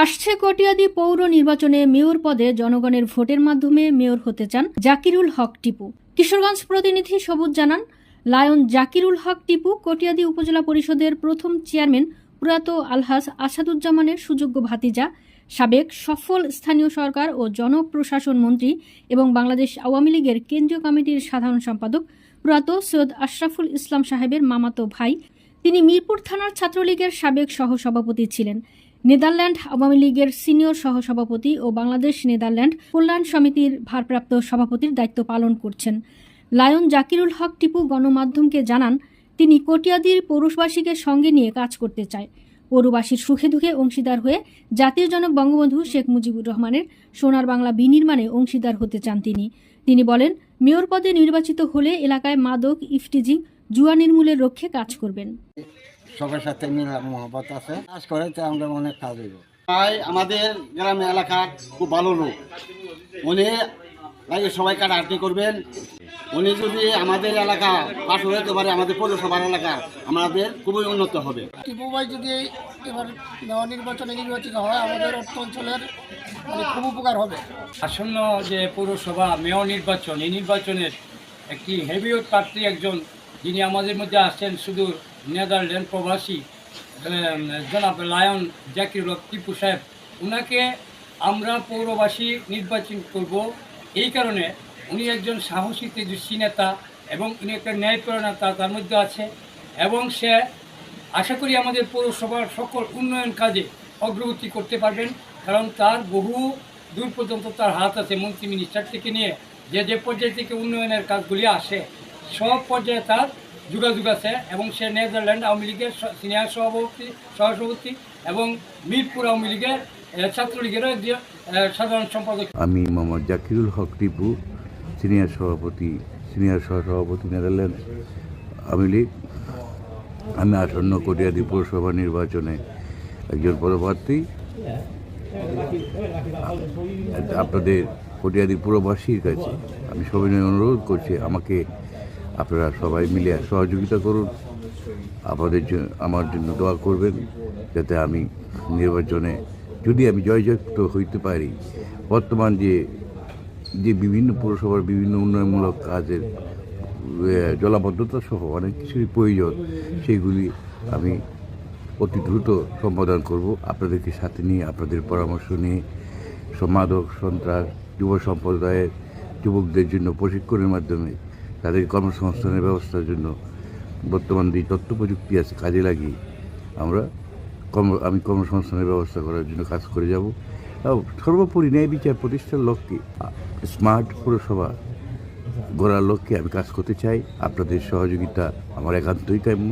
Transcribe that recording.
আসছে কটিয়াদী পৌর নির্বাচনে মেয়র পদে জনগণের ভোটের মাধ্যমে মেয়র হতে চান জাকিরুল হক টিপু। কিশোরগঞ্জ প্রতিনিধি সবুজ জানান, লায়ন জাকিরুল হক টিপু কটিয়াদী উপজেলা পরিষদের প্রথম চেয়ারম্যান প্রয়াত আলহাজ আসাদুজ্জামানের সুযোগ্য ভাতিজা, সাবেক সফল স্থানীয় সরকার ও জনপ্রশাসন মন্ত্রী এবং বাংলাদেশ আওয়ামী লীগের কেন্দ্রীয় কমিটির সাধারণ সম্পাদক প্রয়াত সৈয়দ আশরাফুল ইসলাম সাহেবের মামাতো ভাই। তিনি মিরপুর থানার ছাত্রলীগের সাবেক সহসভাপতি ছিলেন। নেদারল্যান্ড আওয়ামী লীগের সিনিয়র সহসভাপতি ও বাংলাদেশ নেদারল্যান্ড কল্যাণ সমিতির ভারপ্রাপ্ত সভাপতির দায়িত্ব পালন করছেন। লায়ন জাকিরুল হক টিপু গণমাধ্যমকে জানান, তিনি কটিয়াদীর পৌরবাসীকে সঙ্গে নিয়ে কাজ করতে চায়। পৌরবাসীর সুখে দুঃখে অংশীদার হয়ে জাতির জনক বঙ্গবন্ধু শেখ মুজিবুর রহমানের সোনার বাংলা বিনির্মাণে অংশীদার হতে চান তিনি বলেন, মেয়র পদে নির্বাচিত হলে এলাকায় মাদক, ইফটিজিং, জুয়া নির্মূলের লক্ষ্যে কাজ করবেন। সবার সাথে মিলাপ মহব্বত আছে, কাজ করে তো আমরা অনেক কাজ হইব। ভাই আমাদের গ্রামে এলাকা খুব ভালো লোক, উনি লাগে সবাই কাটাকাটি করবেন। উনি যদি আমাদের এলাকা পাশ হতে পারে, আমাদের পৌরসভার এলাকা আমাদের খুবই উন্নত হবে। টিপু ভাই যদি এবার নির্বাচনে নির্বাচিত হয়, আমাদের অর্থ অঞ্চলের খুব উপকার হবে। আসন্ন যে পৌরসভা মেয়র নির্বাচন, এই নির্বাচনের একটি হেভিওয়েট প্রার্থী একজন, যিনি আমাদের মধ্যে আসছেন শুধু নেদারল্যান্ড প্রবাসী জনাব লায়ন জাকিরুল হক টিপু সাহেব। ওনাকে আমরা পৌরবাসী নির্বাচন করব এই কারণে, উনি একজন সাহসী তেজস্বী নেতা এবং উনি একটা ন্যায়পরায়ণতা তার মধ্যে আছে, এবং সে আশা করি আমাদের পৌরসভার সকল উন্নয়ন কাজে অগ্রগতি করতে পারবেন, কারণ তার বহু দূর পর্যন্ত তার হাত আছে। মন্ত্রী মিনিস্টার থেকে নিয়ে যে পর্যায় থেকে উন্নয়নের কাজগুলি আসে, সব পর্যায়ে তার যোগাযোগ আছে, এবং সে নেদারল্যান্ড আওয়ামী লীগের সিনিয়র সহসভাপতি এবং মিরপুর আওয়ামী লীগের ছাত্রলীগের সাধারণ সম্পাদক। আমি মোহাম্মদ জাকিরুল হক টিপু, সিনিয়র সহসভাপতি নেদারল্যান্ড আওয়ামী লীগ। আমি আসন্ন কটিয়াদী পৌরসভা নির্বাচনে একজন পদপ্রার্থী। আপনাদের কটিয়াদী পুরবাসীর কাছে আমি সবিনয় অনুরোধ করছি, আমাকে আপনারা সবাই মিলে সহযোগিতা করুন। আমার জন্য দোয়া করবেন, যাতে আমি নির্বাচনে যদি আমি জয়যুক্ত হইতে পারি। বর্তমান যে বিভিন্ন পৌরসভার বিভিন্ন উন্নয়নমূলক কাজের জলাবদ্ধতা সহ অনেক কিছুরই প্রয়োজন, সেইগুলি আমি অতি দ্রুত সম্পাদন করব। আপনাদেরকে সাথে নিয়ে, আপনাদের পরামর্শ নিয়ে মাদক, সন্ত্রাস, যুব সম্প্রদায়ের যুবকদের জন্য প্রশিক্ষণের মাধ্যমে তাদের কর্মসংস্থানের ব্যবস্থার জন্য বর্তমান যে তথ্য প্রযুক্তি আছে কাজে লাগিয়ে আমি কর্মসংস্থানের ব্যবস্থা করার জন্য কাজ করে যাব। সর্বোপরি ন্যায় বিচার প্রতিষ্ঠার লক্ষ্যে, স্মার্ট পৌরসভা গড়ার লক্ষ্যে আমি কাজ করতে চাই। আপনাদের সহযোগিতা আমার একান্তই কাম্য।